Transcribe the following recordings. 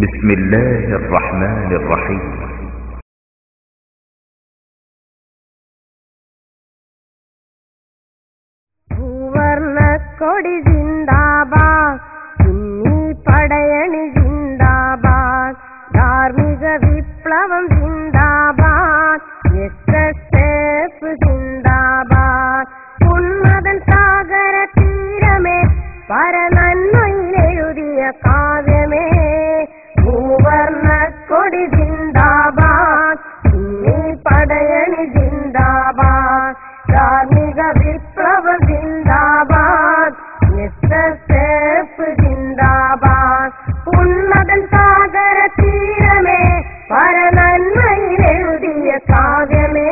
بسم الله الرحمن الرحيم. സുവർണ്ണക്കൊടി ജിന്ദാബാദ്, സുന്നി പടയണി ജിന്ദാബാദ്, ധാർമ്മിക വിപ്ലവം ജിന്ദാബാദ്, SSF ജിന്ദാബാദ്, ഉന്മതൻ സാഗര തീരമേ പരനന്മയിലെഴുതിയ കാവ്യമേ. മൂവർണ്ണക്കൊടി ജിന്ദാബാദ്, സുന്നി പടയണി ജിന്ദാബാദ്, ധാർമ്മിക വിപ്ലവം ജിന്ദാബാദ്, SSF ജിന്ദാബാദ്, ഉന്നതൻ സാഗര തീരമേ പരനന്മയിലെഴുതിയ കാവ്യമേ.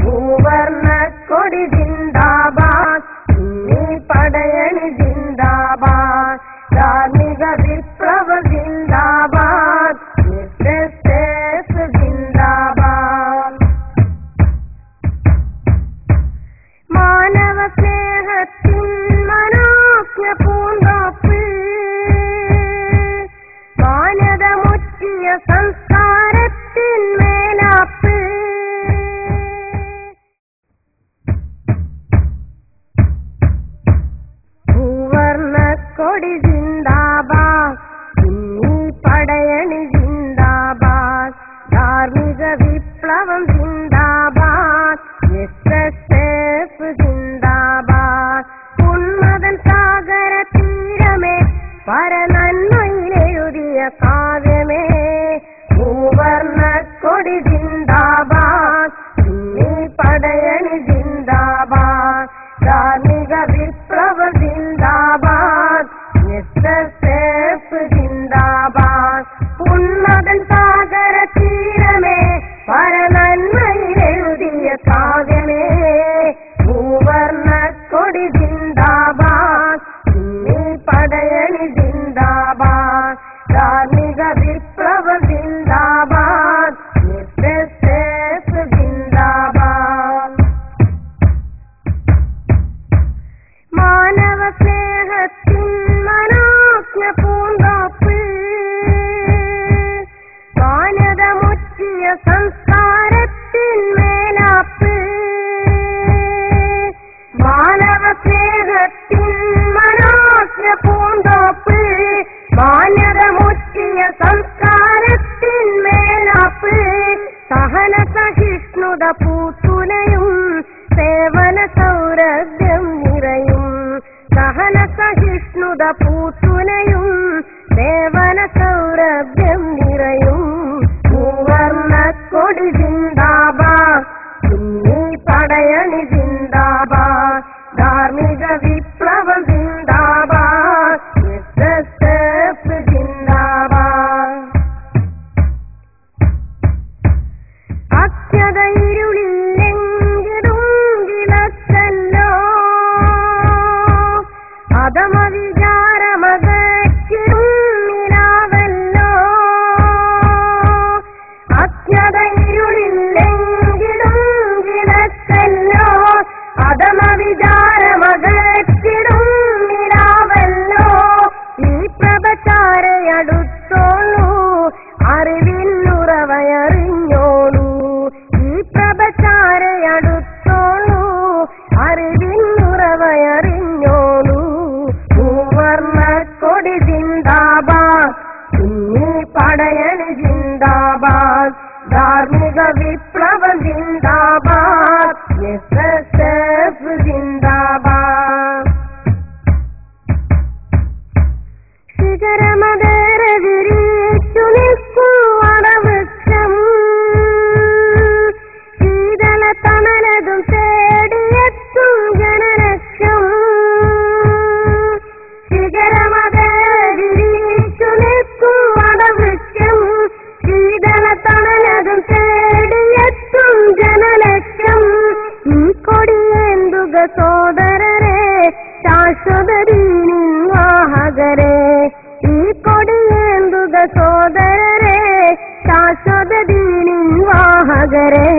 മൂവർണ്ണക്കൊടി ജിന്ദാബാദ്, സുന്നി പടയണി ജിന്ദാബാദ്, ധാർമ്മിക വിപ്ലവം ജിന്ദാബാദ്, SSF ജിന്ദാബാദ്. മാനവ സ്നേഹത്തിൻ മനോജ്ഞ പൂന്തോപ്പ്, മാന്യത മുറ്റിയ സംസ്കാരത്തിൻ മേലാപ്പ്, മൂവർണ്ണക്കൊടി ജിന്ദാബാദ്, സുന്നി പടയണി ജിന്ദാബാദ്, ധാർമ്മിക വിപ്ലവം ജിന്ദാബാദ്, SSF ജിന്ദാബാദ്, ഉന്മതൻ സാഗര തീരമേ പരനന്മയിലെഴുതിയ കാവ്യമേ. മൂവർണ്ണക്കൊടി ജിന്ദാബാദ്, സുന്നി പടയണി ജിന്ദാബാദ്, ധാർമ്മിക വിപ്ലവം ജിന്ദാബാദ്, SSF ജിന്ദാബാദ്, ഉന്മതൻ സാഗര തീരമേ പരനന്മയിലെഴുതിയ കാവ്യമേ. മൂവർണ്ണക്കൊടി ജിന്ദാബാദ്, സുന്നി പടയണി ജിന്ദാബാദ്, ധാർമ്മിക വിപ്ലവം ജിന്ദാബാദ്, SSF ജിന്ദാബാദ്. മാനവ സ്നേഹത്തിൻ മനോജ്ഞ പൂന്തോപ്പ്, മാന്യത മുറ്റിയ സംസ്കാരത്തിൻ മേലാപ്പ്, മാനവ സ്നേഹത്തിൻ മനോജ്ഞ പൂന്തോപ്പ്, മാന്യത മുറ്റിയ സംസ്കാരത്തിൻ മേലാപ്പ്, സഹന സഹിഷ്ണുത പൂത്തുലയും സേവന സൗരഭ്യം നിറയും, സഹന സഹിഷ്ണുത പൂത്തുലയും സേവന സൗരഭ്യം നിറയും. മൂവർണ്ണക്കൊടി ജിന്ദാബാദ്, സുന്നി പടയണി ജിന്ദാബാദ്, ധാർമ്മിക വിപ്ലവം ജിന്ദാബാദ്, SSF ജിന്ദാബാദ്. അജ്ഞത ഇരുളില്ലെങ്കിലും വിളക്കല്ലോ, അധമ വിചാരമകറ്റിടും നിലാവല്ലോ. അജ്ഞത ഇരുളില്ലെങ്കിലും വിളക്കല്ലോ, അധമ വിചാരമകറ്റിടും നിലാവല്ലോ. ഈ പ്രഭചാരയടുത്തോളൂ, അറിവിന്നുറവയറിഞ്ഞോളൂ. ഈ പ്രഭചാരയടുത്തോളൂ, അറിവിന്നുറവയറിഞ്ഞോളൂ. മൂവർണ്ണക്കൊടി ജിന്ദാബാദ്, സുന്നി പടയണി ജിന്ദാബാദ്, ധാർമ്മിക വിപ്ലവം ജിന്ദാബാദ്, SSF ജിന്ദാബാദ്. ശിഖരമതേര വിരിച്ചു നിൽക്കും വടവൃക്ഷം, ശീതള തണലതും തേടിയെത്തും ജനലക്ഷം. ശിഖരമതേര വിരിച്ചു നിൽക്കും വടവൃക്ഷം, ശീതള തണലതും തേടിയെത്തും ജനലക്ഷം. ഈ കൊടിയേന്തുക സോദരരെ ശാശ്വത ദീനിൻ വാഹകരെ, ഈ കൊടിയേന്തുക സോദരരെ ശാശ്വത ദീനിൻ വാഹകരെ.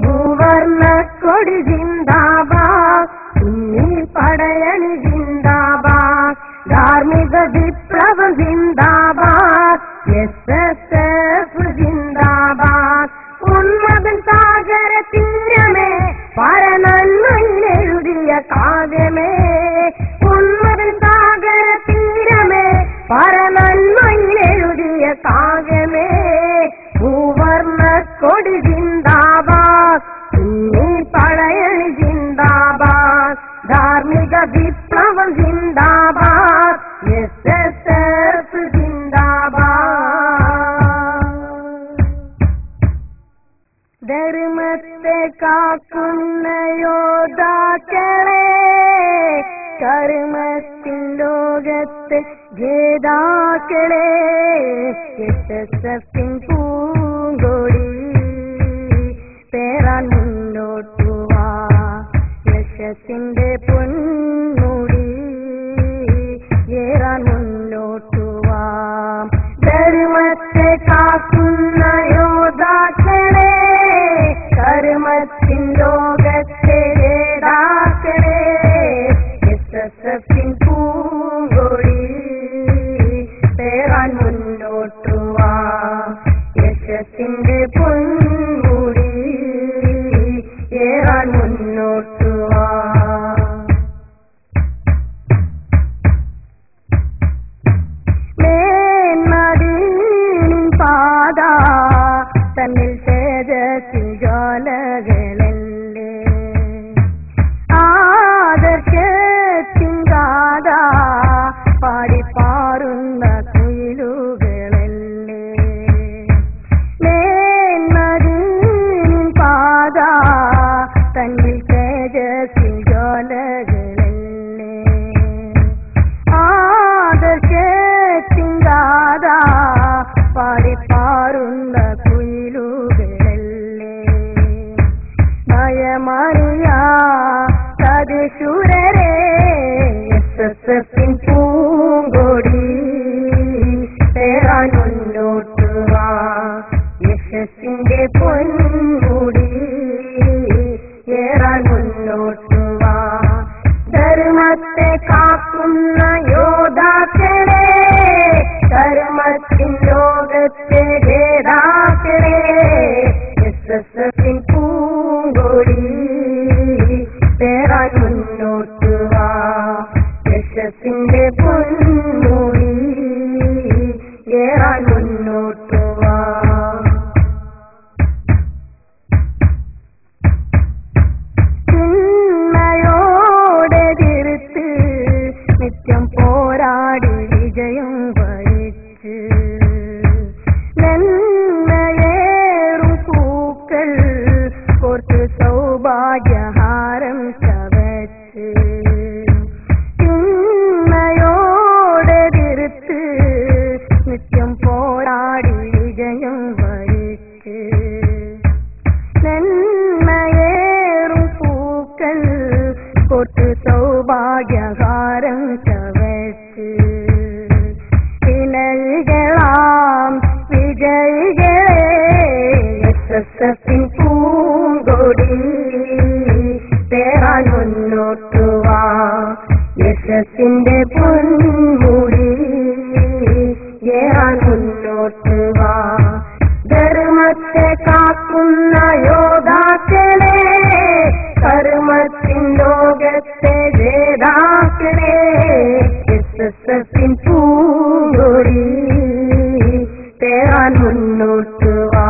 മൂവർണ്ണക്കൊടി ജിന്ദാബാദ്, സുന്നി പടയണി ജിന്ദാബാദ്, ധാർമ്മിക വിപ്ലവം ജിന്ദാബാദ്, SSF ജിന്ദാബാദ്. ഉന്മതൻ സാഗര തീരമേ പരനന്മയിലെഴുതിയ കാവ്യമേ, ഉന്മതൻ സാഗര തീരമേ പരനന്മയിലെഴുതിയ കാവ്യമേ, ഭൂവർണ്ണ കൊടി ജിന്ദാബാദ്, പടയണി ജിന്ദാബാദ്, ധാർമ്മിക വിപ്ലവം ജിന്ദാബാദ്, SSF ജിന്ദാബാദ്. ധർമ്മത്തെ കാക്കുന്ന യോദ്ധാക്കളെ, കർമ്മത്തിൻ ലോകത്തെ ജേതാക്കളെ, SSF പൂങ്കൊടി പേരാൻ മുന്നോട്ടു വാ, യശസ്സിന്റെ പൊന്മുടി ഏറാൻ മുന്നോട്ടു വാ. ധർമ്മത്തെ കാക്കുന്ന യോദ്ധാക്കളെ, കർമ്മത്തിൻ ലോകത്തെ ജേതാക്കളെ, SSF പൂങ്കൊടി പേരാൻ മുന്നോട്ടു വാ, യശസ്സിന്റെ പൊന്മുടി ഏറാൻ മുന്നോട്ടു വാ. മേന്മദീനിൻ പാത തന്നിൽ തേജസ്സിൻ ജ്വാലകളല്ലേ, ആദർശത്തിൻ ഗാഥ പാടിപ്പാറുന്ന കുയിലുകളല്ലേ. മേന്മദീനിൻ പാത തന്നിൽ തേജസ്സിൻ ജ്വാലകളല്ലേ, ആദർശത്തിൻ ഗാഥ പാടിപ്പാറുന്ന കുയിലുകളല്ലേ. ഭയമറിയാ സതിശൂരരെ, SSF പൂങ്കൊടി പേരാൻ മുന്നോട്ടു വാ, യശസ്സിന്റെ പൊന്മുടി ഏറാൻ മുന്നോട്ടു വാ. ധർമ്മത്തെ കാക്കുന്ന യോദ്ധാക്കളെ, കർമ്മത്തിൻ ലോകത്തെ ജേതാക്കളെ, SSF പൂങ്കൊടി പേരാൻ മുന്നോട്ടു വാ, യശസ്സിന്റെ പൊന്മുടി ഏറാൻ മുന്നോട്ടു വാ. ചിന്മയോടെ തിരുത്ത് നിത്യം പോരാടി വിജയം വരിച്ച്, നന്മയേറും പൂക്കൾ കോർത്ത് സൗഭാഗ്യഹാരം ചവച്ച്, ചിന്മയോടെ തിരുത്ത് നിത്യം പോരാടി വിജയം വരിച്ച്, നന്മയേറും പൂക്കൾ കോർത്ത് സൗഭാഗ്യഹാരം ചവച്ച്, വിനയികളാം വിജയികളെ, SSF പൂങ്കൊടി പേരാൻ മുന്നോട്ടു വാ, യശസ്സിന്റെ പൊന്മുടി ഏറാൻ മുന്നോട്ടു വാ. ധർമ്മത്തെ കാക്കുന്ന യോദ്ധാക്കളെ, കർമ്മത്തിൻ ലോകത്തെ ജേതാക്കളെ, SSF പൂങ്കൊടി പേരാൻ മുന്നോട്ടു വാ,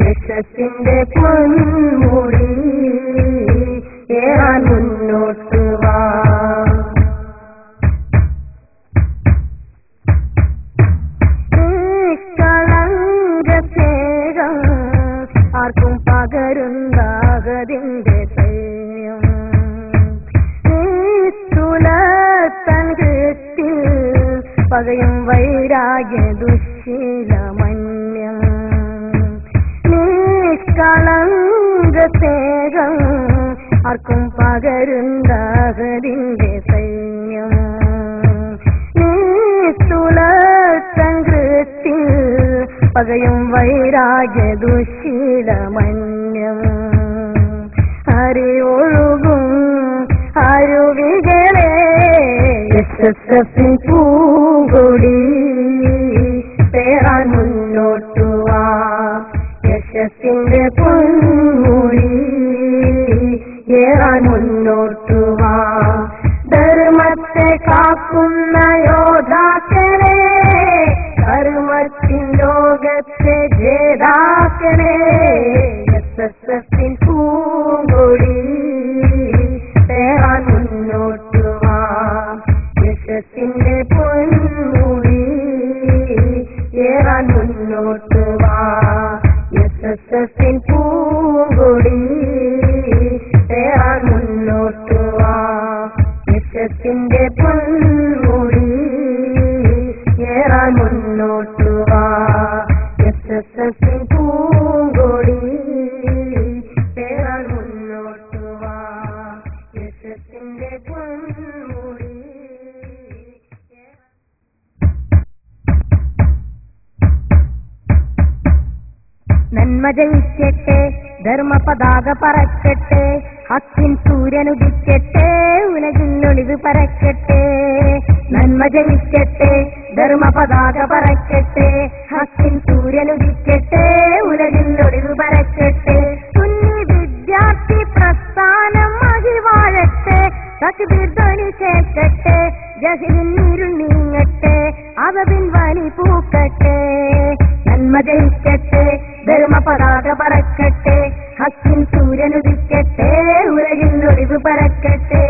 യശസ്സിന്റെ പൊന്മുടി ഏറാൻ മുന്നോട്ടു വാ. കളങ്കസ്നേഹം ആർക്കും പകരുന്നതിന്റെ സൈന്യം, തുലത്തൻ കൃത്തിൽ പകയും വൈരാഗ്യ ദുശ്ശീലമന്യം, നിഷ്കളങ്കസ്നേഹം ആർക്കും പകരുന്നതിന്റെ സൈന്യം, തുലത്തൻ കൃത്തിൽ പകയും വൈരാഗ്യ ദുശ്ശീലമന്യം, അറിവൊഴുകും അരുവികളെ, SSF പൂങ്കൊടി മുന്നോട്ട് വാ SSSൻ പൂങ്കൊടി പേരാൻ മുന്നോട്ട് വാ യശസ്സിന്റെ പൊൻമുടി ഏറാൻ മുന്നോട്ട് വാ SSSൻ പൂങ്കൊടി പേരാൻ മുന്നോട്ട് വാ യശസ്സിന്റെ പൊൻമുടി. നന്മ ജയിക്കട്ടെ ധർമ്മ പതാക പറക്കട്ടെ ഹക്കിൻ സൂര്യനുദിക്കട്ടെ ഉലകിൽ ഒളിവ് പരക്കട്ടെ. നന്മ ജയിക്കട്ടെ ധർമ്മ പതാക പറക്കട്ടെ ഹക്കിൻ സൂര്യനുദിക്കട്ടെ ഉലകിൽ ഒളിവ് പരക്കട്ടെ. സുന്നി വിദ്യാർത്ഥി പ്രസ്ഥാനം മഹിവാഴട്ടെ തക്ബീർ ധ്വനി കേൾക്കട്ടെ ജഹലിൻ ഇരുൾ നീങ്ങട്ടെ അതതിൻ വലി പൂക്കട്ടെ. നന്മ ജയിക്കട്ടെ ധർമ്മ പതാക പറക്കട്ടെ ഹക്കിൻ സൂര്യനുദിക്കട്ടെ ഉലകിൽ ഒളിവ് പരക്കട്ടെ.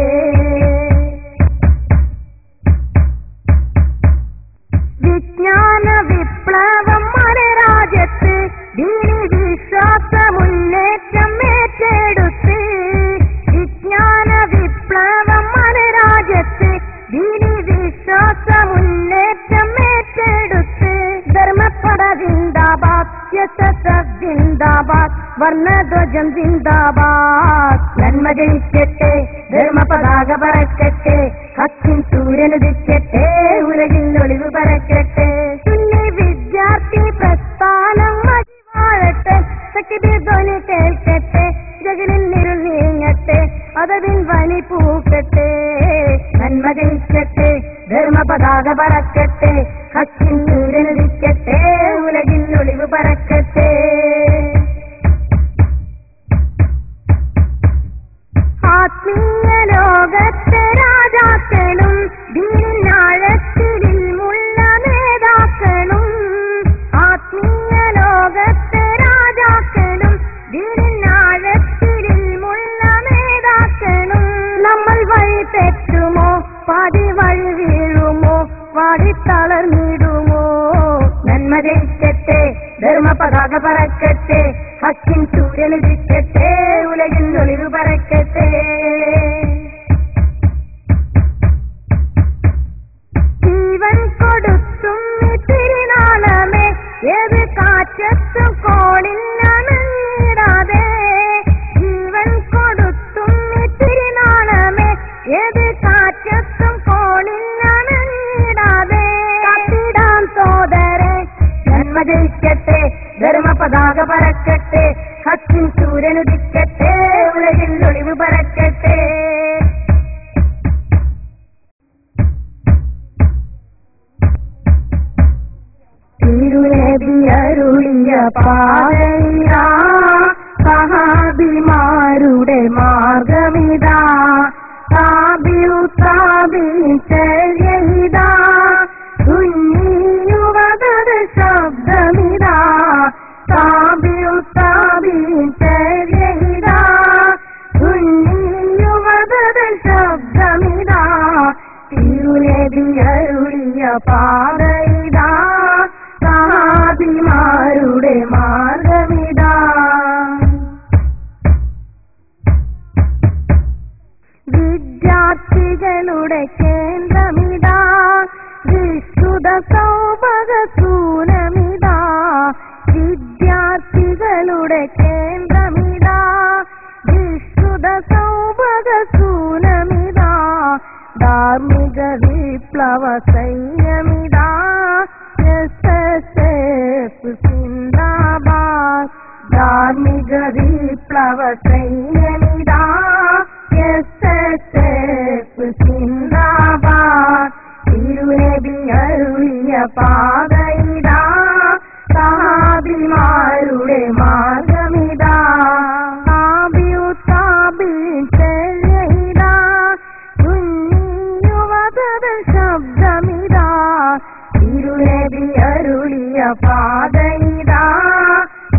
വിജ്ഞാന വിപ്ലവം മലരാജ്യത്ത് ദീനി വിശ്വാസ മുന്നേറ്റം ഏറ്റെടുത്ത്. വിജ്ഞാന വിപ്ലവം മലരാജ്യത്ത് ദീനി വിശ്വാസ മുന്നേറ്റം ഏറ്റെടുത്ത്. ധർമ്മപ്പട ജിന്ദാബാദ് SSS ജിന്ദാബാദ് വർണ്ണധ്വജം ജിന്ദാബാദ്. നന്മ ജയിക്കട്ടെ ധർമ്മ പതാക പറക്കട്ടെ ഹക്കിൻ സൂര്യനുദിക്കട്ടെ ഉലകിൽ ഒളിവ് പരക്കട്ടെ. സുന്നി വിദ്യാർത്ഥി പ്രസ്ഥാനം മഹിവാഴട്ടെ തക്ബീർ ധ്വനി കേൾക്കട്ടെ ജഹലിൻ ഇരുൾ നീങ്ങട്ടെ അതതിൻ വലി പൂക്കട്ടെ. നന്മ ജയിക്കട്ടെ ധർമ്മ പതാക പറക്കട്ടെ ഹക്കിൻ സൂര്യനുദിക്കട്ടെ ഉലകിൽ ഒളിവ് പരക്കട്ടെ. ആത്മീയ ലോകത്തെ രാജാക്കളും ദീനിനാഴത്തിലുള്ള നേതാക്കളും. ആത്മീയ ലോകത്തെ രാജാക്കളും ദീനിനാഴത്തിലുള്ള നേതാക്കളും. നമ്മൾ വഴി തെറ്റുമോ പാതി വഴി വീഴുമോ വാടി തളർന്നിടുമോ. നന്മ ജയിക്കട്ടെ ധർമ്മ പതാക പറക്കട്ടെ ഹക്കിൻ സൂര്യനുദിക്കട്ടെ ഉലകിൽ ഒളിവ് പരക്കട്ടെ. ജീവൻ കൊടുത്തും തിരുനാളമേ ഏത് കാറ്റത്തും കോളില്ലാതെ. ജീവൻ കൊടുത്തും തിരുനാളമേ ഏത് കാറ്റത്തും കോളില്ലാതെ. കാത്തിടാം സോദരേ നന്മ ജയിക്കട്ടെ ധർമ്മ പതാക പറക്കട്ടെ ഹക്കിൻ സൂര്യനുദിക്കട്ടെ ഉലകിൽ ഒളിവ് പരക്കട്ടെ. തിരുനബിയരുളിയ പാതയിതാ സഹാബിമാരുടെ മാർഗമിതാ. താബിഉ താബിഈൻ ചര്യയിതാ സുന്നിയുവദത് ശബ്ദമിതാ. താബിഉ താബിഈൻ ചര്യയിതാ സുന്നിയുവദത് ശബ്ദമിതാ. തിരുനബിയരുളിയ പാതയിതാ സഹാബിമാരുടെ മാർഗമിതാ. വിദ്യാർത്ഥികളുടെ കേന്ദ്രമിതാ വിശുദ്ധ സൗഭഗസൂനമിതാ. വിദ്യാർത്ഥികളുടെ കേന്ദ്രമിതാ വിശുദ്ധ സൗഭഗസൂനമിതാ. ധാർമ്മിക വിപ്ലവ സൈന്യമിതാ SSS സിന്ദാബാദ്. ധാർമ്മിക വിപ്ലവ സൈന്യമിതാ SSS സിന്ദാബാദ്. തിരുനബി അരുളിയ പാതയിതാ സഹാബിമാരുടെ മാർഗമിതാ. താബിഉ താബിഈൻ ചര്യയിതാ സുന്നിയുവദത് ശബ്ദമിതാ. തിരുനബി അരുളിയ പാതയിതാ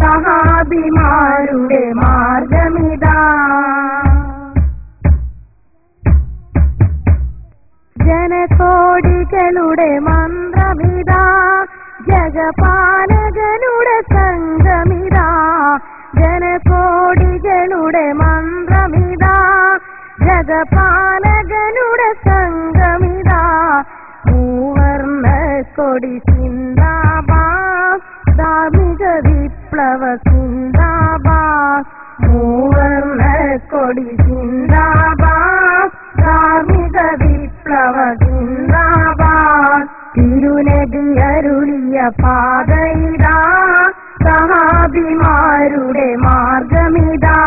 സഹാബിമാരുടെ മാർഗമിതാ. ജനകോടികളുടെ മന്ത്രമിതാ ജഗപാലകൻ സാബികളുടെ സംഗമിതാ ജനകോടികളുടെ മന്ത്രമിതാ ജഗപാലകനുടെ സംഗമിതാ മൂവർണ്ണ കൊടി സിന്ദാബാദ് ധാർമ്മിക വിപ്ലവ സിന്ദാബാദ് മൂവർണ്ണ കൊടി സിന്ദാബാദ് ധാർമ്മിക വിപ്ലവ സിന്ദാബാദ് തിരുനബി അരുളിയ പാതയിതാ സഹാബിമാരുടെ മാർഗമിതാ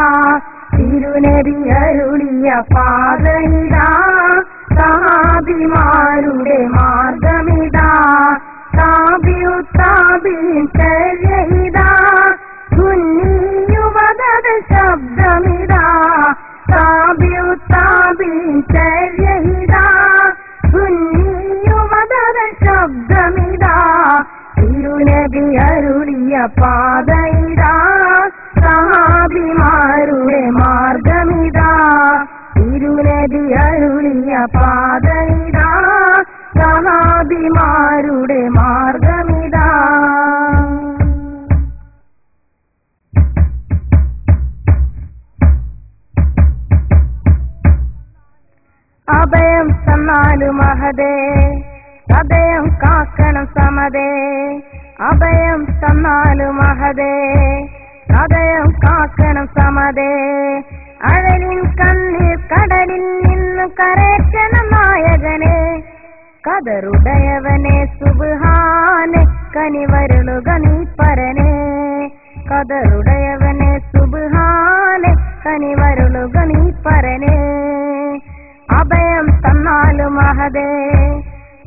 തിരുനബി അരുളിയ പാതയിതാ സഹാബിമാരുടെ മാർഗമിതാ താബിഉത്താബിൻ ചര്യയിതാ സുന്നിയുവദത ശബ്ദമിതാ താബിഉത്താബിൻ ചര്യയിതാ സുന്നിയുവദത ശബ്ദമിതാ തിരുനബി അരുളിയ പാതയിതാ സഹാബിമാരുടെ മാർഗമിതാ തിരുനബി അരുളിയ പാതയിതാ സഹാബിമാരുടെ മാർഗമിതാ അഭയം തന്നാലും മഹദേ സദയം കാക്കണം സമതേ അഭയം തന്നാലും മഹദേ സദയം കാക്കണം സമതേ അഴലിൻ കണ്ണീർ കടലിൽ നിന്ന് കരയ്ക്കണം നായകനെ കതറുടയവനെ സുബ്ഹാനെ കനിവരുളുക നീ പരനെ കതറുടയവനെ സുബ്ഹാനെ കനിവരുളുക നീ പരനെ അഭയം തന്നാലും മഹദേ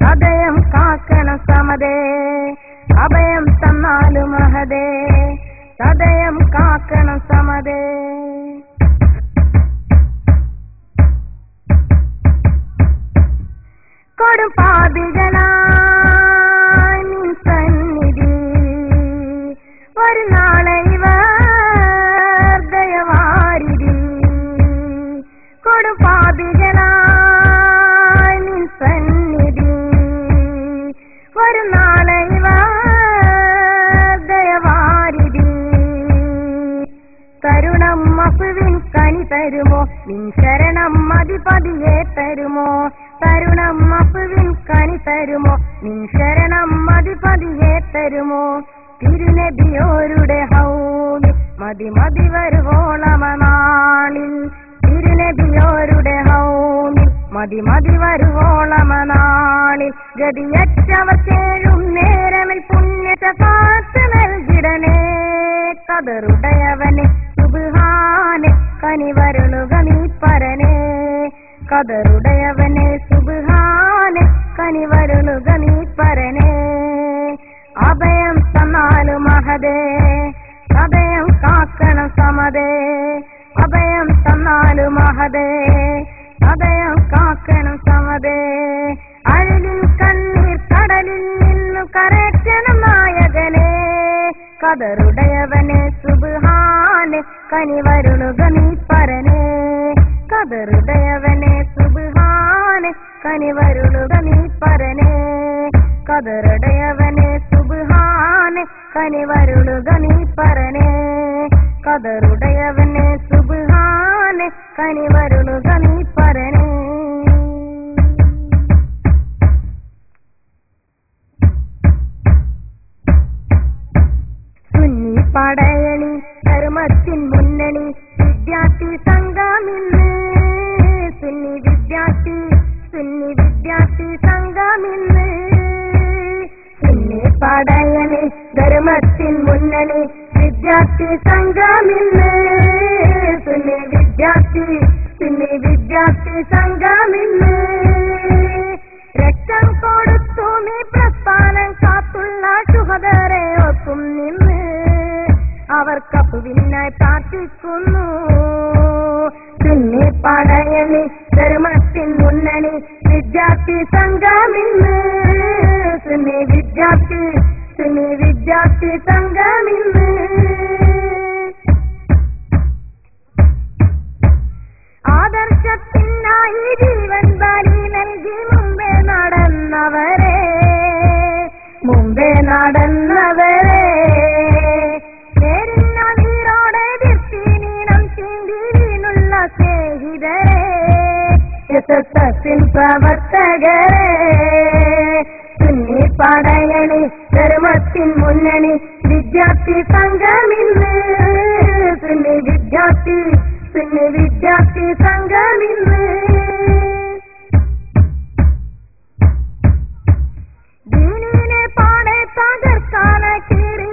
സദയം കാക്കണം സമതേ അഭയം തന്നാലും മഹദേ സദയം കാക്കണം സമതേ കൊടുപാപികളായി നിൻ സന്നിധി ഒരു നാളെ ഇവർ ദയവാരിധി കൊടുപാപികളായി നിൻ സന്നിധി ഒരു നാളെ ഇവർ ദയവാരിധി കരുണം മഫുവിൻ കനി തരുമോ നിൻ ശരണം മതിപതിയെ തരുമോ തരുണം മഫുവിൻ കനി തരുമോ നിൻ ശരണം മതിപതിയെ തരുമോ തിരുനബിയോരുടെ ഹൗലിൽ മതി മതി വരുവോളമനാളിൽ തിരുനബിയോരുടെ ഹൗലിൽ മതി മതി വരുവോളമനാളിൽ ഗതിയറ്റവർക്കേഴും നേരമിൽ പുണ്യ ശഫാഅത്ത് നൽകിടണേ കതറുടയവനെ സുബ്ഹാനെ കനിവരുളുക നീ പരനെ കതറുടയവനെ സുബ്ഹാനെ കനിവരുളുക നീ പരനെ അഭയം തന്നാലും മഹദേ സദയം കാക്കണം സമതേ അഭയം തന്നാലും മഹദേ സദയം കാക്കണം സമതേ അഴലിൻ കണ്ണീർ കടലിൽ നിന്നു കരയ്ക്കണം നായകനെ കതറുടയവനെ സുബ്ഹാനെ കനിവരുളുക നീ പരനെ കതറുടയവനെ സുബ്ഹാനെ കനിവരുളുക നീ പരനെ കതറുടയവനെ സുബ്ഹാനെ കനിവരുളുക നീ പരനെ കതറുടയവനെ സുബ്ഹാനെ കനിവരുളുക നീ പരനെ സുന്നി പടയണി ധർമ്മത്തിൻ മുന്നണി വിദ്യാർത്ഥി സംഘമിന്ന് സുന്നി വിദ്യാർത്ഥി സംഘമിന്ന് സുന്നി പടയണി ധർമ്മത്തിൻ മുന്നണി വിദ്യാർത്ഥി സംഘമിന്ന് സുന്നി വിദ്യാർത്ഥി സംഘമിന്ന് രക്തം കൊടുത്തു നീ പ്രസ്ഥാനം കാത്തുള്ള ശുഹദരെ ഒത്തും നിന്ന് അവർക്കപ്പുവിനായി പ്രാർത്ഥിക്കുന്നു സുന്നി പടയണി ധർമ്മത്തിൻ മുന്നണി വിദ്യാർത്ഥി സംഘമിന്ന് സുന്നി വിദ്യാർത്ഥി സംഘമിന്ന് ആദർശത്തിനായി ജീവൻ ബലി നൽകി മുമ്പേ നടന്നവരെ SSFിൻ പ്രവർത്തകരെ സുന്നി പടയണി ധർമ്മത്തിൻ മുന്നണി വിദ്യാർത്ഥി സംഘമിന്ന് സുന്നി വിദ്യാർത്ഥി സംഘമിന്ന് ദീനിനെ പാടെ തകർക്കാന കീറി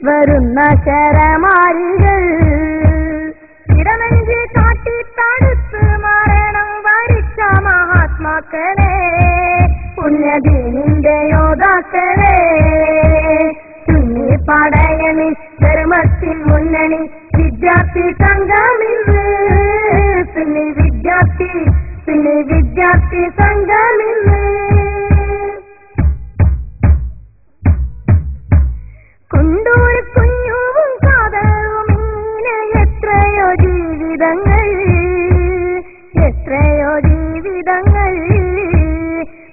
വരുന്ന ശരമാരികൾ ഇടനെഞ്ചി കാട്ടി തടുത്ത് മരണം വരിച്ച മഹാത്മാക്കളെ പുണ്യദീനിന്റെ യോദ്ധാക്കളെ സുന്നി പടയണി ധർമ്മത്തിൻ മുന്നണി വിദ്യാർത്ഥി സംഘമിന്ന് സുന്നി വിദ്യാർത്ഥി സംഘമിന്ന് കുണ്ടൂർ കുഞ്ഞുവും കാതവും ഇങ്ങനെ എത്രയോ ജീവിതങ്ങൾ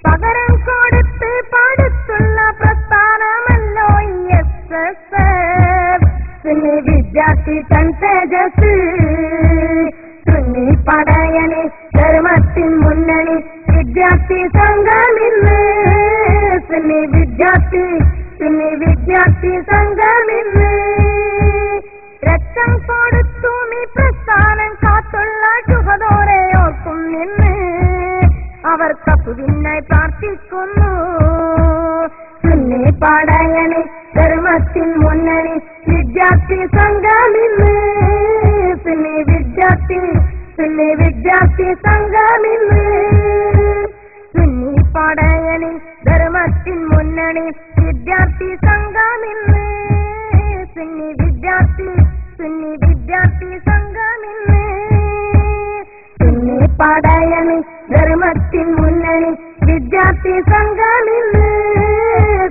പകരം കൊടുത്ത് പടുത്തുള്ള പ്രസ്ഥാനമല്ലോ SSF സുന്നി വിദ്യാർത്ഥി തൻ തേജസ് സുന്നി പടയണി ധർമ്മത്തിൻ മുന്നണി വിദ്യാർത്ഥി സംഘമിന്ന് സുന്നി വിദ്യാർത്ഥി സംഘമിന്ന് രക്തം കൊടുത്തു നീ പ്രസ്ഥാനം കാത്തുള്ള ശുഭദോരെ ഓർക്കും നിന്ന് അവർ കപ്പുവിനായി പ്രാർത്ഥിക്കുന്നു സുന്നി പടയണി ധർമ്മത്തിൻ മുന്നണി വിദ്യാർത്ഥി സംഘമിന്ന് സുന്നി വിദ്യാർത്ഥി സംഘമിന്ന് സുന്നി പടയണി ധർമ്മത്തിൻ മുന്നണി വിദ്യാർത്ഥി സംഘമിന്ന് സുന്നി വിദ്യാർത്ഥി സംഘമിന്ന് സുന്നി പടയണി ധർമ്മത്തിൻ മുന്നണി വിദ്യാർത്ഥി സംഘമിന്ന്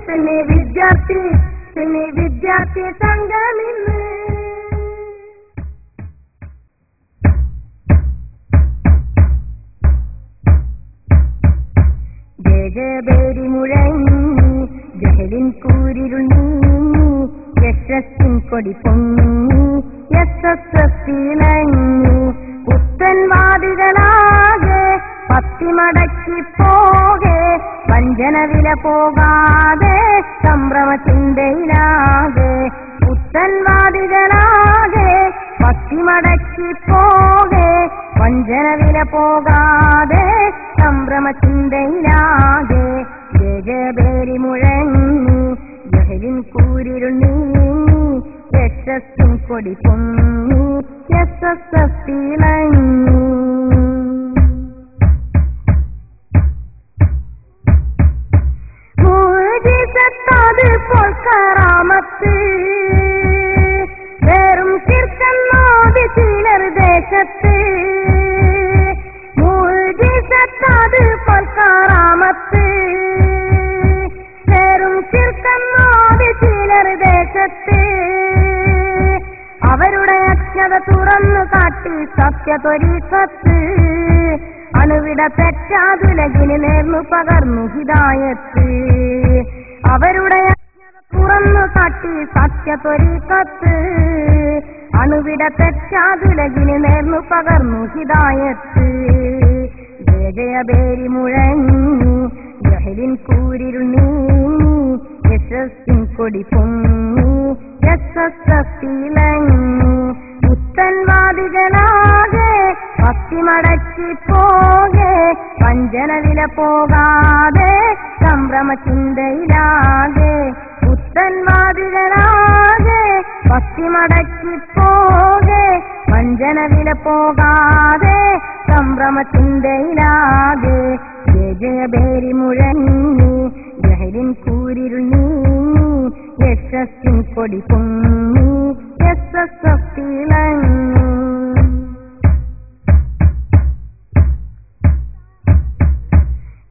സുന്നി വിദ്യാർത്ഥി സംഘമിന്ന് ജയബേരി മുഴങ്ങി ജഹലിൻ കൂരിരുൾ നീങ്ങി യശസ്സിൻ കൊടി പൊങ്ങി SSFിളങ്ങി പുത്തൻവാദികളാകെ പത്തിമടക്കി പോകെ വഞ്ചന വില പോകാതെ സംഭ്രമചിന്തയിലാകെ പുത്തൻവാദികളാകെ പത്തിമടക്കി പോകെ വഞ്ചന വില പോകാതെ സംഭ്രമചിന്തയിലാകെ ജയബേരി മുഴങ്ങി ജഹലിൻ കൂരിരുൾ നീങ്ങി യശസ്സിൻ കൊടി പൊങ്ങി SSFിളങ്ങി മുഅ്ജിസത്താത് പോൽ കറാമത്ത് വേറും ശിർക്കെന്നോതി ചിലർ ദേശത്ത് മുഅ്ജിസത്താത് പോൽ കറാമത്ത് വേറും ശിർക്കെന്നോതി ചിലർ ദേശത്ത് അവരുടെ അജ്ഞത തുറന്നു കാട്ടി സത്യത്വരീഖത്ത് അണുവിട പെറ്റാതുലകിന് നേർന്നു പകർന്നു ഹിദായത്ത് അവരുടെ അജ്ഞത തുറന്നു കാട്ടി സത്യത്വരീഖത്ത് അണുവിട പെറ്റാതുലകിന് നേർന്നു പകർന്നു ഹിദായത്ത് ജയബേരി മുഴങ്ങി ജഹലിൻ കൂരിരുൾ നീങ്ങി യശസ്സിൻ കൊടി പൊങ്ങി SSFിളങ്ങി പുത്തൻവാദികളാകെ പത്തിമടക്കി പോകെ വഞ്ചന വില പോകാതെ സംഭ്രമചിന്തയിലാകെ പുത്തൻവാദികളാകെ പത്തിമടക്കി പോകെ വഞ്ചന വില പോകാതെ സംഭ്രമചിന്തയിലാകെ ജയബേരി മുഴങ്ങി ജഹലിൻ കൂരിരുൾ നീങ്ങി യശസ്സിൻ കൊടി പൊങ്ങി SSFിളങ്ങി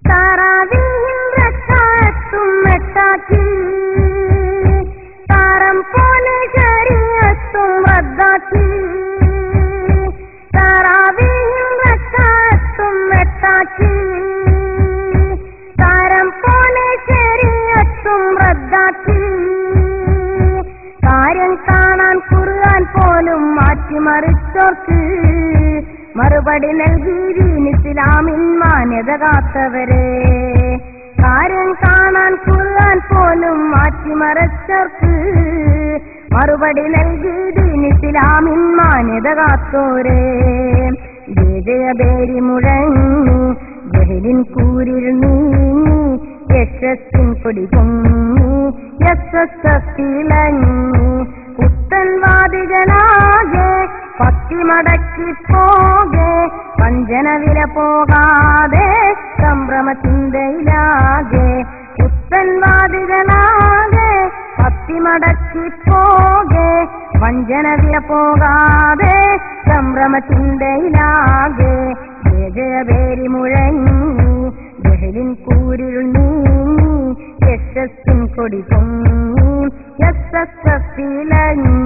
താറാവീഹിൻ റക്അത്തും മെട്ടാക്കി താരം പോലെ ശരീഅത്തും റദ്ദാക്കി താറാവീഹിൻ റക്അത്തും മെട്ടാക്കി താരം പോലെ ശരീഅത്തും റദ്ദാക്കി മറുപടി നൽകി ദീൻ ഇസ്ലാമിൻ മാന്യത കാത്തവരെ. കാര്യം കാണാൻ ഖുർആൻ പോലും മാറ്റിമറച്ചവർക്ക് മറുപടി നൽകി ദീൻ ഇസ്ലാമിൻ മാന്യത കാത്തോരെ. ജയബേരി മുഴങ്ങി ജഹലിൻ കൂരിൽ നീങ്ങി യശസ്സിൻ കൊടി പൊങ്ങി യശസ്സിളങ്ങി പുത്തൻവാദികളാകെ പത്തിമടക്കി പോകെ വഞ്ചന വില പോകാതെ സംഭ്രമചിന്തയിലാകെ പുത്തൻവാദികളാകെ പത്തിമടക്കി പോകെ വഞ്ചന വില പോകാതെ സംഭ്രമചിന്തയിലാകെ ജയബേരി മുഴങ്ങി ജഹലിൻ കൂരിൽ നീങ്ങി യശസ്സിൻ കൊടി പൊങ്ങി യശസ്സിളങ്ങി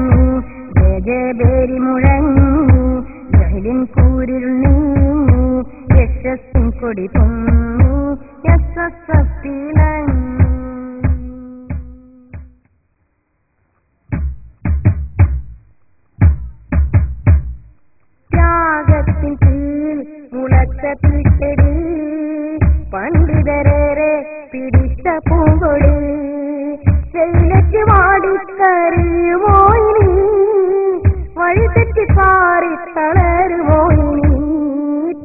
ജയബേരി മുഴങ്ങി ജഹലിൻ കൂരിൽ നീങ്ങി യശസ്സിൻ കൊടി പൊങ്ങി യശസ്സിളങ്ങി. ത്യാഗത്തിൻ കീഴിൽ മുളച്ച പുൽച്ചെടി പണ്ഡിതരേറെ പിടിച്ച പൂങ്കൊടി വെയിലറ്റ് വാടിക്കറിയുമോ ഇനി വഴിതെറ്റി പാറി തളരുമോ ഇനി.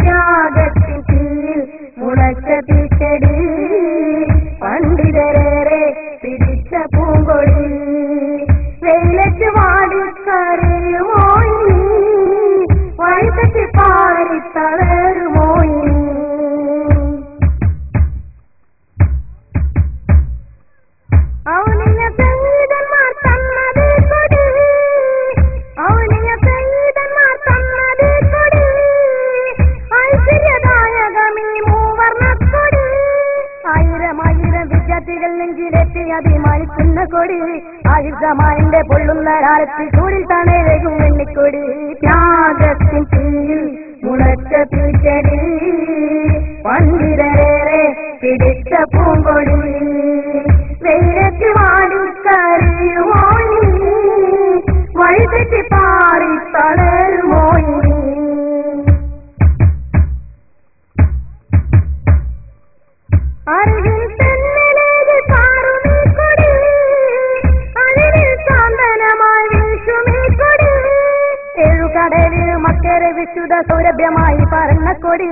ത്യാഗത്തിൻ കീഴിൽ മുളച്ച പുൽച്ചെടി പണ്ഡിതരേറെ പിടിച്ച പൂങ്കൊടി വെയിലറ്റ് വാടിക്കറിയുമോ ഇനി വഴിതെറ്റി പാറി തളരുമോ ഇനി. ഔലിയ സയ്യിദന്മാർ തന്നത് കൊടി ഔലിയ സയ്യിദന്മാർ തന്നത് കൊടി ഐശ്വര്യദായകമീ മൂവർണ്ണക്കൊടി. ആയിരം ആയിരം വിദ്യാർത്ഥികൾ നെഞ്ചിലെത്തി അഭിമാനിക്കുന്ന കൊടി ആയുധമാന്റെ പൊള്ളുന്ന കാലത്ത് ചൂടിൽ തണേകും വെണ്ണിക്കൊടി. ത്യാഗത്തിൻ കീഴിൽ മുളച്ച പുൽച്ചെടി പണ്ഡിതരേറെ പിടിച്ച പൂങ്കൊടി വെയിലറ്റ് വാടിക്കറിയുമോ ഇനി വഴിതെറ്റി പാറി തളരുമോ ഇനി. അറിവിൽ തെന്നലേത് പാറുമീ കൊടി അഴിവിൽ സാന്ത്വനമായി വീശുമീ കൊടി ഏഴുകടലിൽ മക്കരെ വിശുദ്ധ സൗരഭ്യമായി പറന്ന കൊടി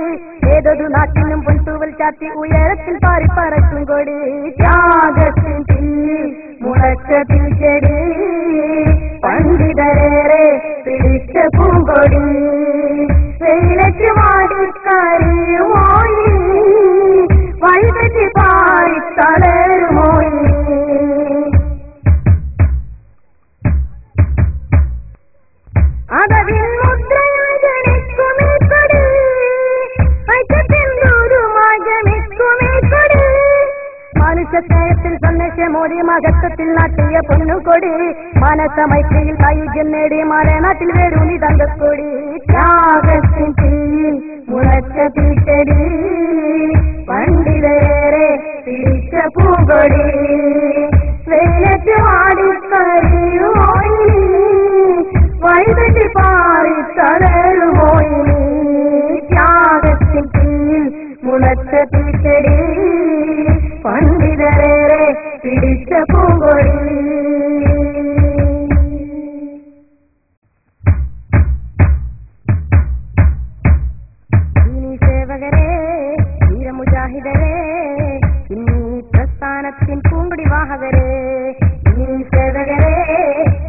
ഏതൊരു നാട്ടിലും പൊൻതൂവൽ ചാത്തി ഉയരത്തിൽ പാറി പറക്കും കൊടി. ത്യാഗത്തിൻ കീഴിൽ മുളച്ച പുൽച്ചെടി പണ്ഡിതരേറെ പിടിച്ച പൂങ്കൊടി വെയിലറ്റ് വാടിക്കറിയുമോ ഇനി വഴിതെറ്റി പാറി തളരുമോ ഇനി. അതവിൽ മുദ്രയായി ജനിക്കുമീ കൊടി ഐക്യത്തിൻദൂരുമായി ജനിക്കുമീ കൊടി മനുഷ്യസ്നേഹത്തിൽ സന്ദേശമോടി മഹത്വത്തിൽ നാട്ടിയ പൊന്നുകൊടി മനസമൈത്രിയിൽ സായുജ്യം നേടി മലനാട്ടിൽ വേരൂന്നി തങ്കക്കൊടി. ത്യാഗത്തിൻ കീഴിൽ മുളച്ച പുൽച്ചെടി പണ്ഡിതരേറെ പിടിച്ച പൂങ്കൊടി വെയിലറ്റ് വാടിക്കറിയുമോ ഇനി വഴിതെറ്റി പാറി തളരുമോ ഇനി. ത്യാഗത്തിൻ കീഴിൽ മുളച്ച പുൽച്ചെടി പണ്ഡിതരേറെ പിടിച്ച പൂങ്കൊടി. ഇനി സേവകരെ വീരമുജാഹിദരെ ഇന്നീ പ്രസ്ഥാനത്തിൻ പൂങ്കൊടി വാഹകരെ ഇനി സേവകരെ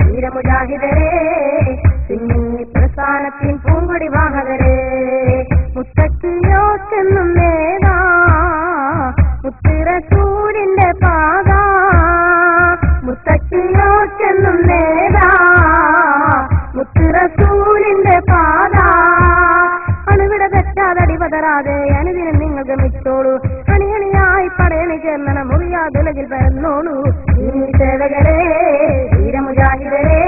വീരമുജാഹിദരെ ഇന്നീ പ്രസ്ഥാനത്തിൻ പൂങ്കൊടി വാഹകരെ മുത്തക്കിയോക്കെന്നും നേതാ മുത്തിറസൂലിന്റെ പാത മുത്തക്കിയോക്കെന്നും നേതാ മുത്തിറസൂലിന്റെ പാത അണുവിട തെറ്റാതടി പതരാതെ അനുദിനം നിങ്ങൾ ഗമിച്ചോളൂ അണിയണിയായി പടയണി ചേർന്നണ മുറിയാതുലകിൽ പരന്നോളൂ. ഈ സേവകരെ വീരമുജാഹിദരെ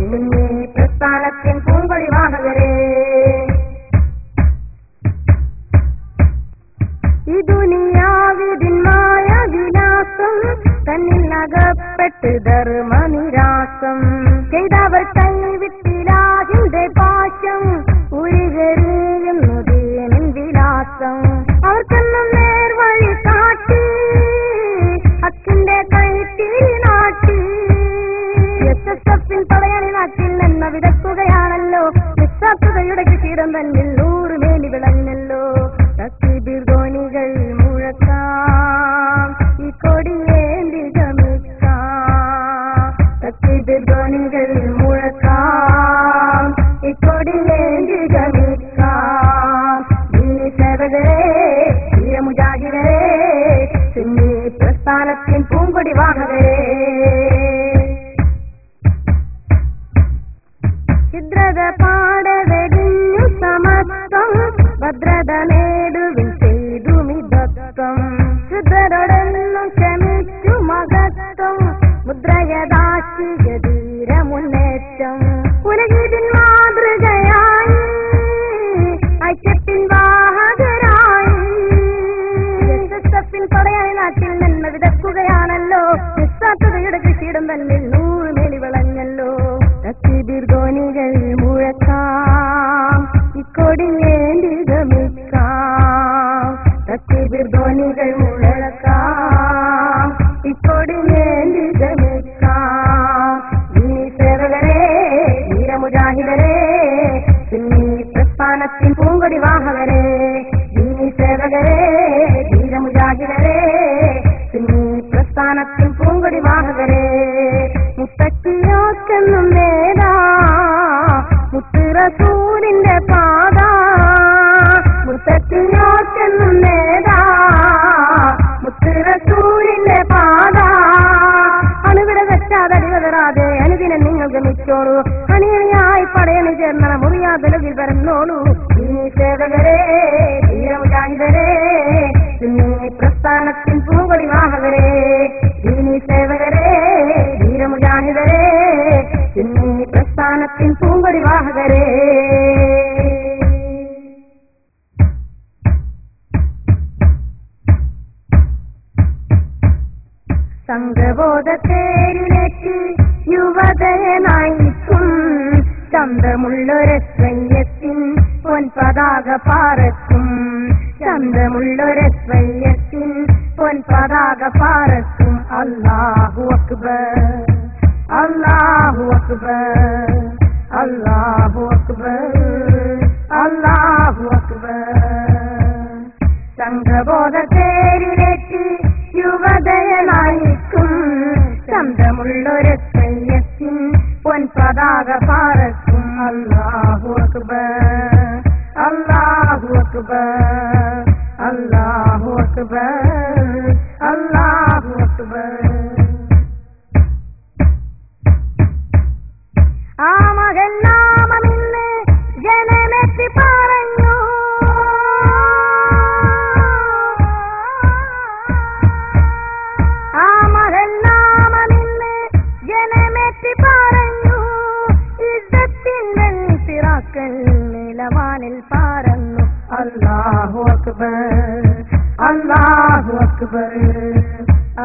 ഇന്നീ പ്രസ്ഥാനത്തിൻ പൂങ്കൊടി വാഹകരെ ഈ ദുനിയാവിതിന്മായ വിലാസം തന്നിൽ അകപ്പെട്ട് ധർമ്മനിരാസം ചെയ്തവർ കൈവിട്ടിലാഹിന്റെ പാശം ഉരുകറിയ പ്രസ്ഥാനത്തിൻ പൂങ്കൊടി വാഹകരേ ഛിദ്രത പാടവെടിഞ്ഞു സമത്വം ഭദ്രത നേടുവിൻ ചെയ്തു മിതത്വം ശുദ്ധരോടെന്നും ക്ഷമിച്ചു മഹത്വം മുദ്രയദാശി ഗതീര മുന്നേറ്റം ഉലകിതിൻ മാതൃകയായി ഐക്യത്തിൻ വാഹകരായി പടയായി നാട്ടിൽ നന്മ വിതക്കുകയാണല്ലോ നിസ്സാർത്ഥതയുടെ കൃഷിയിടം തന്നിൽ നൂറുമേലി വിളഞ്ഞല്ലോ തക്ബീർധ്വനികൾ മുഴക്കാം ഇക്കൊടിയേന്തി ഗമിക്കാം തക്ബീർധ്വനികൾ മുഴക്കാം ഇക്കൊടിയേന്തി ഗമിക്കാം ദീനീ സേവകരേ വീരമുജാഹിദരേ സുന്നി പ്രസ്ഥാനത്തിൻ പൂങ്കൊടി വാഹകരേ ദീനീ സേവകരേ വീരമുജാഹിദരേ സുന്നി പ്രസ്ഥാനത്തിൻ പൂങ്കൊടി വാഹകരേ മുത്തക്കിയോക്കെന്നും നേതാ മുത്ത് റസൂലിന്റെ പാത മുത്തക്കിയോക്കെന്നും നേതാ മുത്ത് റസൂലിന്റെ പാത അണുവിട വെച്ചാതടി കതറാതെ അനുദിനം നിങ്ങൾ ഗമിച്ചോളൂ അണിയണിയായി പടയണി ചേർന്ന മുറിയാതലകിൽ വരുന്നോളൂ ഈ സേവകരേ വീരമുജാഹിദരേ സുന്നി പ്രസ്ഥാനത്തിൻ പൂങ്കൊടി വാഹകരേ ദീനീ സേവകരേ വീരമുജാഹിദരേ സുന്നി പ്രസ്ഥാനത്തിൻ പൂങ്കൊടി വാഹകരേ സംഘബോധത്തേരിലേക്ക് യുവതയെ നയിക്കും ചന്തമുള്ളൊരസ്വയ്യത്തിൻ പൊൻപതാക പാറക്കും ചന്തമുള്ളൊരസ്വയ്യത്തിൻ പൊൻപതാക പാറക്കും അല്ലാഹു അക്ബർ അല്ലാഹു അക്ബർ അല്ലാഹു അക്ബർ അല്ലാഹു അക്ബർ സംഘബോധത്തേരിലേക്ക് യുവതയെ നയിക്കും ചന്തമുള്ളൊരസ്വയ്യത്തിൻ പൊൻപതാക പാറക്കും അല്ലാഹു അക്ബർ അല്ലാഹു അക്ബർ അല്ലാഹു അക്ബർ അല്ലാഹു അക്ബർ ആ മകൻ നാമമിന്ന് ജനമെത്തി പറഞ്ഞു ആ മകൻ നാമമിന്ന് ജനമെത്തി പറഞ്ഞു ഇസ്സത്തിൻ വെൺപിറാക്കൾ നിലവാനിൽ പറന്നു അല്ലാഹു അക്ബർ അല്ലാഹു അക്ബർ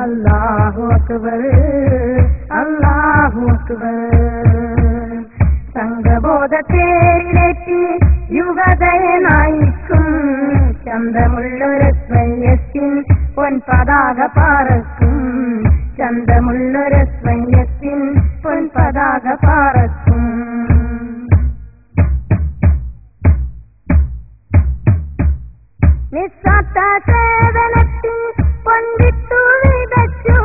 അല്ലാഹു അക്ബർ അല്ലാഹു അക്ബർ സംഘബോധത്തേരിലേക്ക് യുവതയെ നയിക്കും ചന്തമുള്ളൊരസ്വയ്യത്തിൻ പൊൻപതാക പാറക്കും ചന്തമുള്ളൊരസ്വയ്യത്തിൻ പൊൻപതാക പാറക്കും നിസ്സാർത്ഥ സേവനത്തിൽ പൊൻവിത്തു വിതച്ചു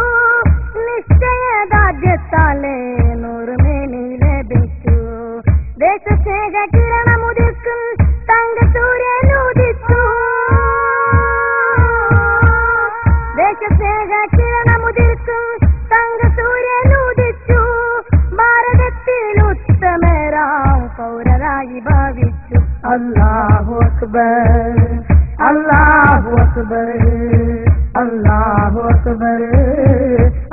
നിശ്ചയദാർഢ്യത്താലെ നൂറുമേനി ലഭിച്ചു ദേശസ്നേഹ കിരണമുദിർക്കും തങ്കസൂര്യനുദിച്ചു ദേശസ്നേഹ കിരണമുദിർക്കും തങ്കസൂര്യനുദിച്ചു ഭാരതത്തിൽ ഉത്തമരാം പൗരരായി ഭാവിച്ചു അല്ലാഹു അക്ബർ അല്ലാഹു അക്ബർ അല്ലാഹു അക്ബർ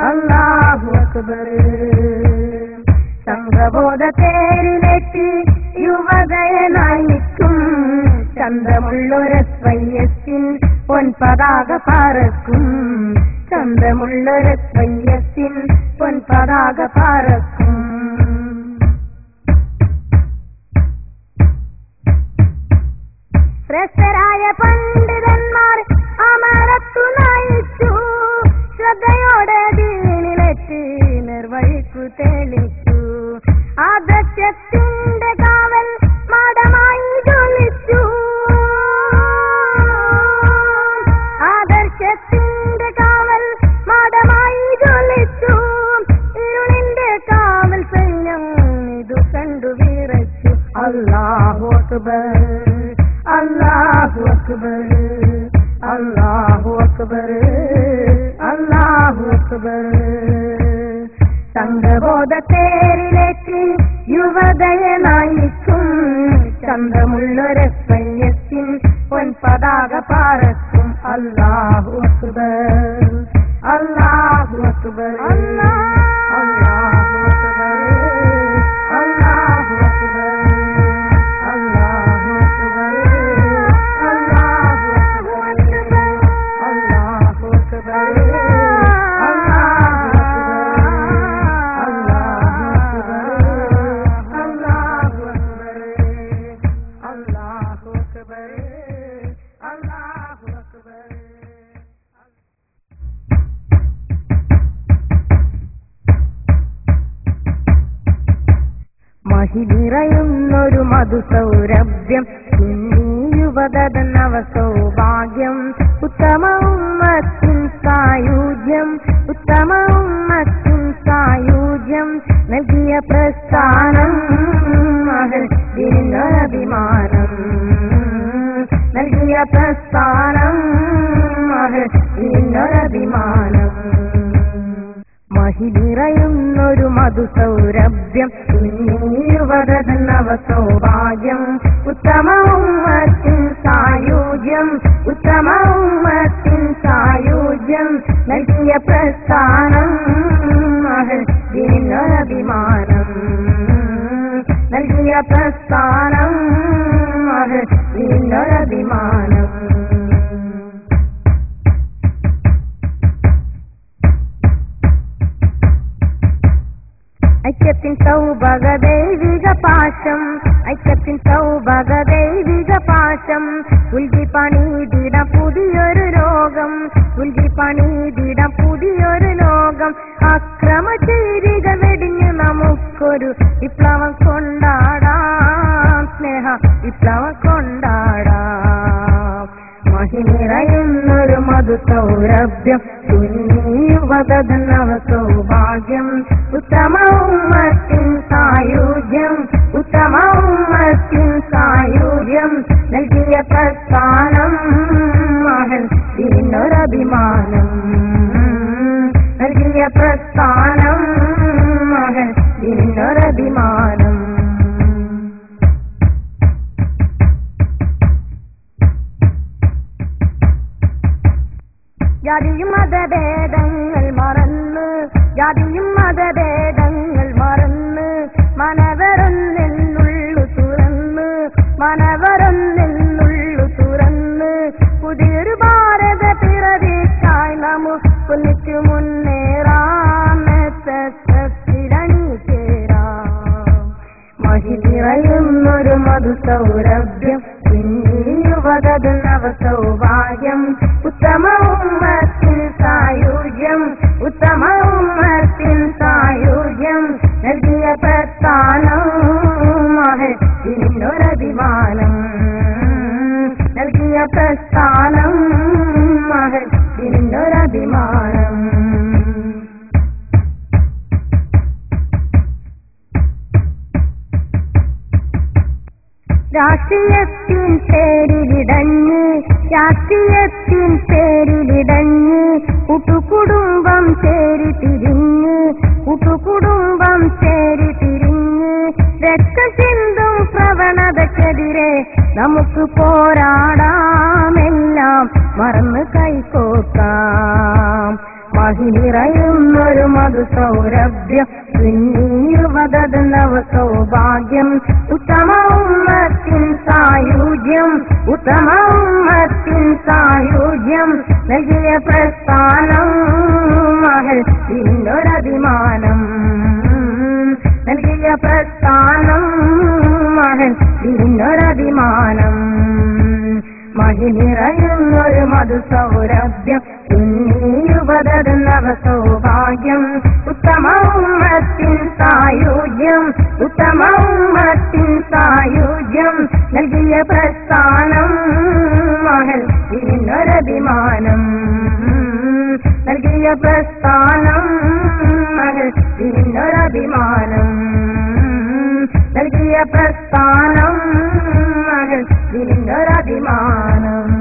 അല്ലാഹു അക്ബർ സംഘബോധത്തേരിലേക്ക് യുവതയെ നയിക്കും ചന്തമുള്ളൊരസ്വയ്യത്തിൻ പൊൻപതാക പാറക്കും ചന്തമുള്ളൊരസ്വയ്യത്തിൻ പൊൻപതാക പാറക്കും ശ്രേഷ്ഠരായ പണ്ഡിതന്മാർ അമരത്തു നയിച്ചു ശ്രദ്ധയോടെ ദീനിലെത്തി നിർവഹിക്കു തെളിച്ചു ആദർശത്തിന്റെ കാവൽ മഠമായി ജ്വലിച്ചു ആദർശത്തിന്റെ കാവൽ മഠമായി ജ്വലിച്ചു ഇരുളിന്റെ കാവൽ സൈന്യം ഇതു കണ്ടു വിറച്ചു അല്ലാഹു അക്ബർ അല്ലാഹു അല്ലാഹു അക്ബർ. സംഘബോധത്തേരിലേക്ക് യുവതയെ നയിക്കും ചന്തമുള്ളൊരപ്പയ്യത്തിൻ പൊൻപതാക പാറക്കും. അല്ലാഹു അക്ബർ, അല്ലാഹു അക്ബർ, അല്ലാഹു അക്ബർ, അല്ലാഹു അക്ബർ, അല്ലാഹു അക്ബർ, അല്ലാഹു അക്ബർ, അല്ലാഹു അക്ബർ. മഹിനിറയുന്നൊരു മധുസൗരഭ്യം യുവതനവ സൗഭാഗ്യം. ഉത്തമ ഉമ്മത്തിൻ സായുജ്യം, ഉത്തമ ഉമ്മത്തിൻ സായുജ്യം നൽകിയ പ്രസ്ഥാനം അഭിമാനം, നൽകിയ പ്രസ്ഥാനം അഭിമാനം. മഹിനിറയുന്നൊരു മധുസൗരഭ്യം യുവതനവ സൗഭാഗ്യം. ഉത്തമ ഉമ്മത്തിൻ സായുജ്യം, ഉത്തമ ഉമ്മത്തിൻ സായുജ്യം നൽകിയ പ്രസ്ഥാനം അഭിമാനം, നൽകിയ പ്രസ്ഥാനം അഭിമാനം. ഐക്യത്തിൻ സൗഭഗദൈവിക പാശം, ഐക്യത്തിൻ സൗഭഗദൈവിക പാശം ഉൽകി പണിതിടം പുതിയൊരു ലോകം, ഉൽകി പണിതിടം പുതിയൊരു ലോകം. അക്രമചേരിക വെടിഞ്ഞ് നമുക്കൊരു വിപ്ലവം കൊണ്ടാടാം, സ്നേഹ വിപ്ലവം കൊണ്ടാടാം. മഹിനിറയുന്നൊരു മധുസൗരഭ്യം യുവതനവ സൗഭാഗ്യം. ഉത്തമ ഉമ്മത്തിൻ സായുജ്യം, ഉത്തമ ഉമ്മത്തിൻ സായുജ്യം നൽകിയ പ്രസ്ഥാനം ഇതിനൊരഭിമാനം, നൽകിയ പ്രസ്ഥാനം ഇതിനൊരഭിമാനം. ജാതിയും മതഭേദങ്ങൾ മറന്ന്, ജാതിയും മതഭേദങ്ങൾ മറന്ന് മനവരൊന്നെന്നുള്ളു തുറന്ന്, മനവരൊന്നെന്നുള്ളു തുറന്ന് പുതിയൊരു ഭാരത പിറവിക്കായി നമുക്കൊന്നിച്ചു മുന്നേറാം, ചേരാം. മഹിനിറയുന്നൊരു മധുസൗരഭ്യം യുവതനവ സൗഭാഗ്യം. ഉത്തമ ഉമ്മത്തിൻ സായുജ്യം, ഉത്തമ ഉമ്മത്തിൻ സായുജ്യം നൽകിയ പ്രസ്ഥാനം ഇതിനൊരഭിമാനം, നൽകിയ പ്രസ്ഥാനം ഇതിനൊരഭിമാനം. രാഷ്ട്രീയത്തിൻ പേരിലിടഞ്ഞ്, രാഷ്ട്രീയത്തിൻ പേരിലിടഞ്ഞ് കൂട്ടുകുടുംബം ചേരി തിരിഞ്ഞ്, കൂട്ടുകുടുംബം ചേരി തിരിഞ്ഞ് രക്തം ചിന്തും പ്രവണതക്കെതിരെ നമുക്ക് പോരാടാം, എല്ലാം മറന്ന് കൈകോർക്കാം. മഹിനിറയുന്നൊരു മധുസൗരഭ്യം യുവതനവ സൗഭാഗ്യം. ഉത്തമ ഉമ്മത്തിൻ സായുജ്യം, ഉത്തമ ഉമ്മത്തിൻ സായുജ്യം നൽകിയ പ്രസ്ഥാനം ഇതിനൊരഭിമാനം, നൽകിയ പ്രസ്ഥാനം ഇതിനൊരഭിമാനം. മഹിനിറയുന്നൊരു മധുസൗരഭ്യം യുവതനവ സൗഭാഗ്യം. ഉത്തമ ഉമ്മത്തിൻ സായുജ്യം, ഉത്തമ ഉമ്മത്തിൻ സായുജ്യം നൽകിയ പ്രസ്ഥാനം ഇതിനൊരഭിമാനം, നൽകിയ പ്രസ്ഥാനം ഇതിനൊരഭിമാനം, നൽകിയ പ്രസ്ഥാനം ഇതിനൊരഭിമാനം.